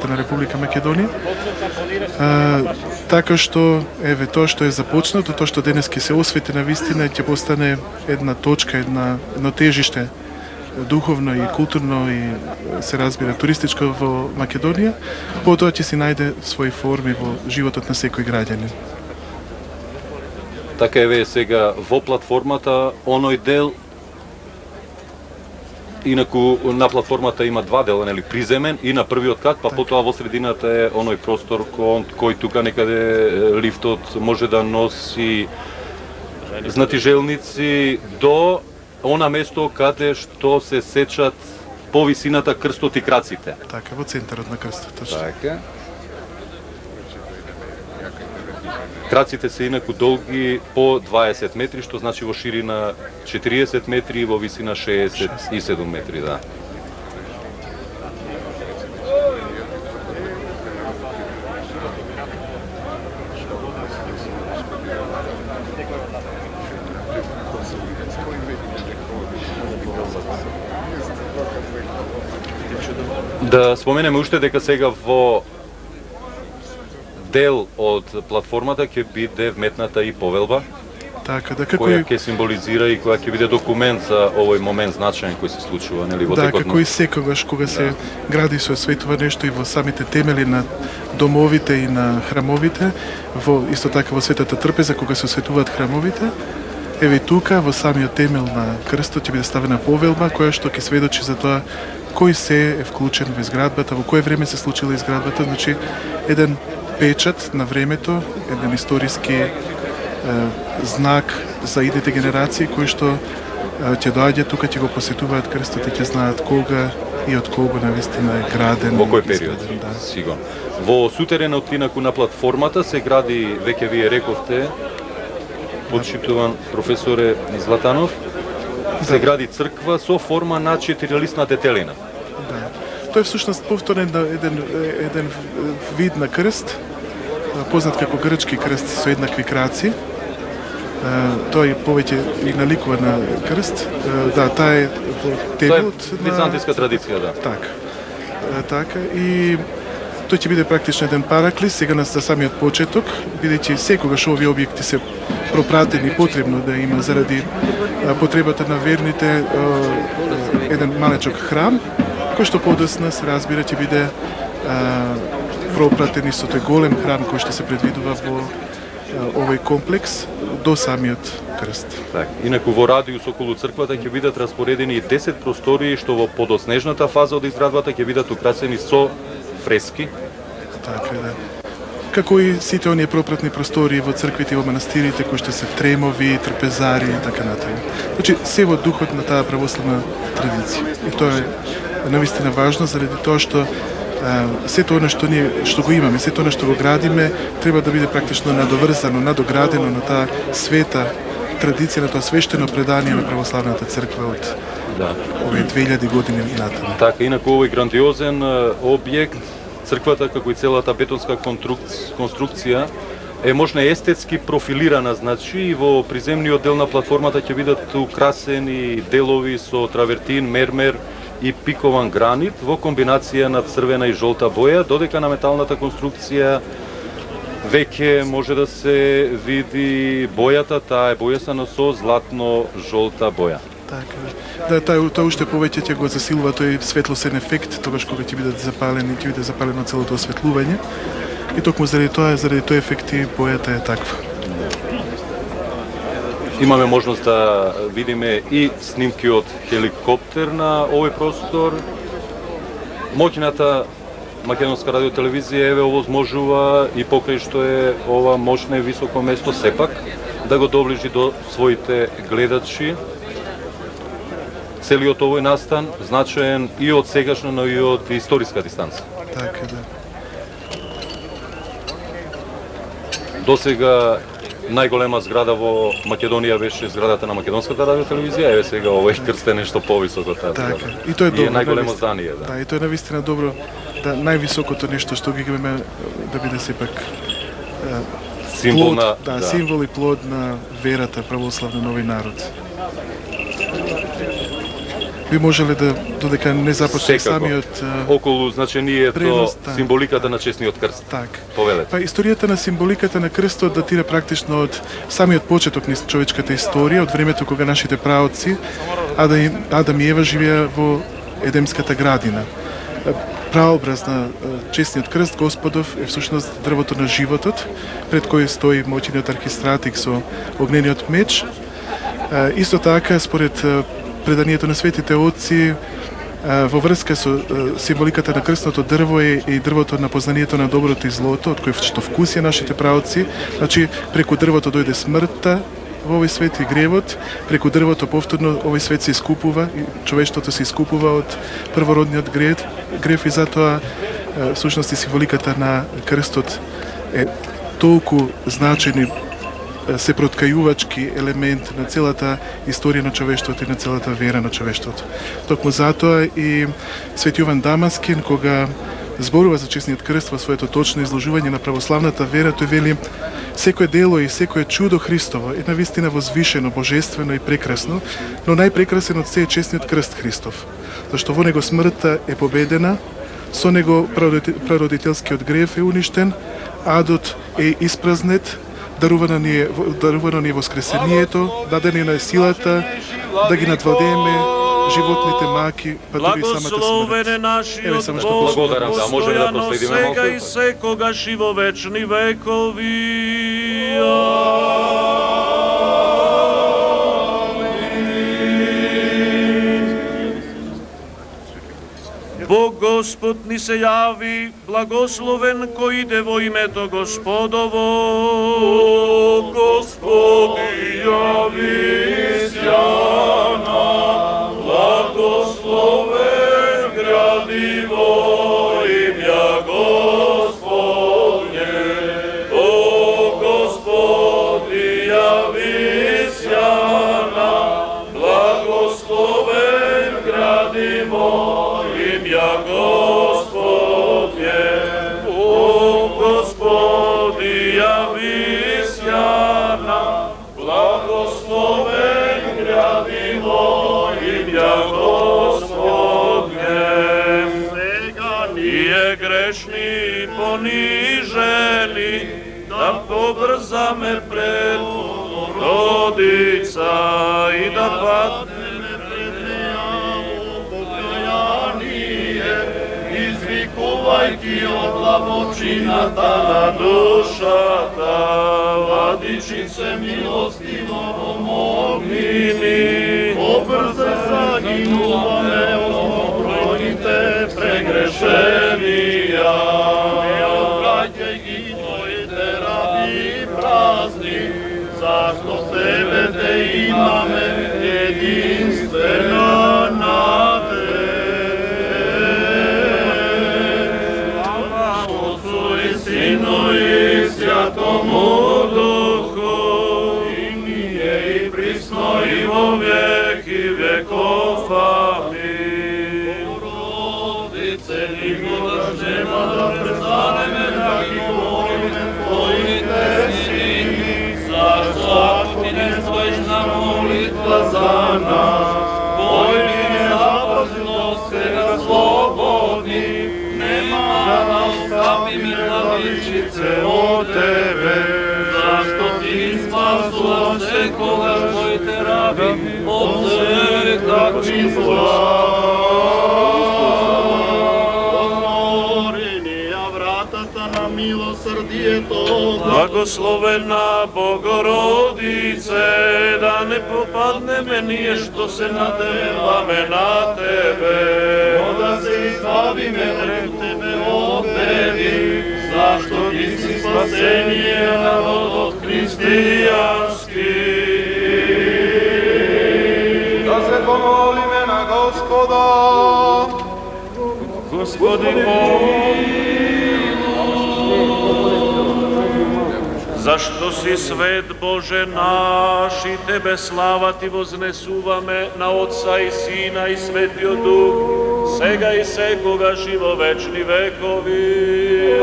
на Република Македонија. Така што, еве, тоа што е започнато, тоа што денес ќе се освети на вистина, ќе постане една точка, едно тежиште духовно и културно и се разбира туристичко во Македонија, потоа ќе си најде своји форми во животот на секој граѓанин. Така еве сега во платформата оној дел. Инаку на платформата има два дела, нели, приземен и на првиот кат, па потоа во средината е оној простор кој тука некаде лифтот може да носи знатижелници до она место каде што се сечат по висината крстот и краците. Така, во центарот на крстот, точно. Така. Краците се инаку долги по 20 метри, што значи во ширина 40 метри и во висина 67 метри, да. Да споменеме уште дека сега во дел од платформата ќе биде вметната и повелба, така, да, која ќе символизира и која ќе биде документ за овој момент значаен кој се случува, нели, во текот на... Да, како и секогаш кога се гради со светува нешто и во самите темели на домовите и на храмовите, во исто така во Светата трпеза кога се осветуваат храмовите, еве тука во самиот темел на крстот ќе биде ставена повелба која што ќе сведочи за тоа кој се е вклучен во изградбата, во кое време се случила изградбата, значи еден печат на времето, еден историски знак за идните генерации кои што ќе доаѓа тука, ќе го посетуваат крстот и ќе знаат кога и од кого навистина е граден. Во кој период? Да. Сигурно. Во сутеренот инаку на платформата се гради, веќе вие рековте, почитуван професоре Златанов, се гради црква со форма на четирилистна детелина. Да. Тоа е всушност повторен еден вид на крст, познат како грчки крст со еднакви краци. Тој повеќе и наликува на крст. Да, таа е во темелот на византијска традиција, да. Така, и тој ќе биде практично еден параклис сега за самиот почеток, бидејќи секогаш овие објекти се пропратени, потребно да има заради потребата на верните еден малечок храм, кој што подосна се разбира ќе биде пропратен со тој голем храм кој што се предвидува во овој комплекс до самиот крст. Так, инаку во радиус околу црквата ќе бидат распоредени 10 простории што во подоснежната фаза од изградбата ќе бидат украсени со фрески. Така да. Како и сите оние пропратни простории во црквите и во манастирите кои што се тремови, трпезари и така натаму. Значи се во духот на таа православна традиција. И тоа е навистина важно заради тоа што сето она што го имаме, сето она што го градиме, треба да биде практично надоврзано, надоградено на таа света традиција, на тоа свештено предание на православната црква од овие 2000 години натаму. Така, инаку овој грандиозен објект, црквата како и целата бетонска конструкција е можна естетски профилирана, значи и во приземниот дел на платформата ќе бидат украсени делови со травертин, мермер и пикован гранит во комбинација на црвена и жолта боја, додека на металната конструкција веќе може да се види бојата, таа е бојасана со златно-жолта боја. Така, да, тоа уште повеќе ќе го засилува тој светлосен ефект, тогаш кога ќе биде запалено целото осветлување. И токму заради тој ефект и бојата е таква. Имаме можност да видиме и снимки од хеликоптер на овој простор. Моќната Македонска радиотелевизија еве овозможува и покрај што е ова мощно и високо место сепак да го доближи до своите гледачи. Целиот овој настан значаен и од сегашна, но и од историска дистанца. Така да. Досега најголема зграда во Македонија беше зградата на Македонската радиотелевизија, еве сега овој крст е нешто повисоко таа зграда. Така, и тоа е добро. И најголемо здание, да. Да, и тоа е навистина добро, да највисокото нешто што ги имаме да биде сепак символ плод, символ и плод на верата православна на овој народ. би можеле да додека не започне самиот околу значението, пренос, символиката на честниот крст. Так. Повелете. Па историјата на символиката на крстот датира практично од самиот почеток на човечката историја, од времето кога нашите праотци Адам и Ева живеа во Едемската градина. Праобраз на честниот крст Господов е всушност дрвото на животот, пред кој стои моќниот архистратик со огнениот меч. Исто така, според преданието на светите отци, во врска со символиката на крстното дрво е и дрвото на познанието на доброто и злото, од кој што вкусија нашите праотци. Значи, преку дрвото дојде смртта во овој свет и гревот, преку дрвото повторно овој свет се искупува, и човештвото се искупува од првородниот грев и затоа всушност и символиката на крстот е толку значаен и се проткајувачки елемент на целата историја на човештвото и на целата вера на човештвото. Токму затоа и Свети Јован Дамаскин, кога зборува за честниот крст во своето точно изложување на православната вера, тој вели: секое дело и секое чудо Христово е навистина возвишено, божествено и прекрасно, но најпрекрасен од се е честниот крст Христов, зашто во него смртта е победена, со него прародителскиот грев е уништен, адот е испразнет, дарувано ни е воскресението, дадена е силата да ги надвладееме животните маки, па дури и самата смрт. Еве само што благодарам, да можеме да проследиме малку. Сега и секогаш и во вечни векови. Бог Господ ни се јави, благословен кој иде во името Господово. Господи, јави сјана, благословен градиво имја Господне. О, Господи, јави сјана, благословен градиво имја Господне. О, Господи, јави сјана, благословен градиво имја Господне. Сега ние грешни понижени, да побрзаме пред Родица и да паднеме пред неја покаяние, извикувајќи од длабочината на душата, владичице милостиво помогни ни. Побрзо загинуваме од бројните прегрешенија, не обраќај ги твоите раби празни, зашто тебе те имаме единствена надежда. Отцу и Сину и Святому Духу, и ние и присно и во веки веков. Амин. Богородице, никогаш нема да престанеме да ги молиме твоите сини, зашто ако ти не својшна молитва за нас, кој би не запазило сега слободни, нема да оставиме владичице од тебе, зашто ти спасуваш секогаш твоите раби од секакви зла. Отвори ја вратата на милосрдието, благословена Богородице, да не попаднеме ние што се надеваме на тебе, но да се избавиме пред тебе од беди, зашто ти си спасение народот христијански. Да се помолиме на Господа. Господи, зашто си свет Боже наш и тебе слава ти вознесуваме на Отца и Сина и Светиот Дух, сега и секогаш и во вечни векови.